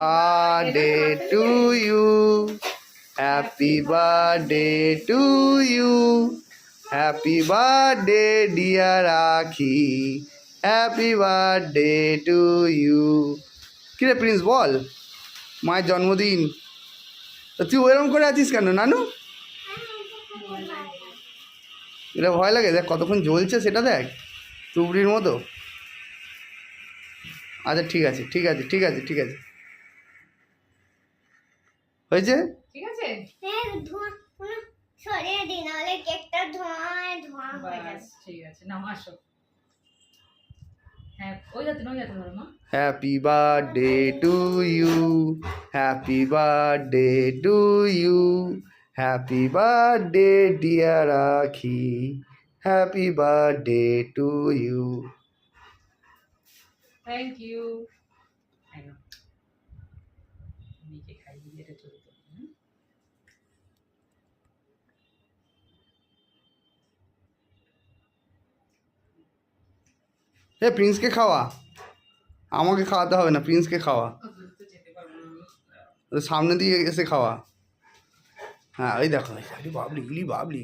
Birthday to you. Happy birthday to you. Happy birthday dear Rakhi. Happy birthday to you. কিরে Prince বল, মায়ের জন্মদিন, তুই ওরকম করে আছিস কেন নানু? এটা ভয় লাগে, দেখ কতক্ষণ জ্বলছে সেটা দেখ, তুবড়ির মতো। আচ্ছা ঠিক আছে ঠিক আছে ঠিক আছে ঠিক আছে, হয়েছে ঠিক আছে। সরিয়ে দিই, নাহলে কেকটা ধোঁয়া হয়ে যাবে। ঠিক আছে, নাও আসো। হ্যাঁ, ওই যাতে ধরো মা। Happy birthday to you, happy birthday to you, happy birthday dear Rakhi, happy birthday to you. Thank you. নিজে খাই এটা চলতে। এ প্রিন্সকে খাওয়া, আমাকে খাওয়াতে হবে না, প্রিন্সকে খাওয়া, সামনে দিয়ে এসে খাওয়া। হ্যাঁ ওই দেখো, বাবলি বাবলি বাবলি।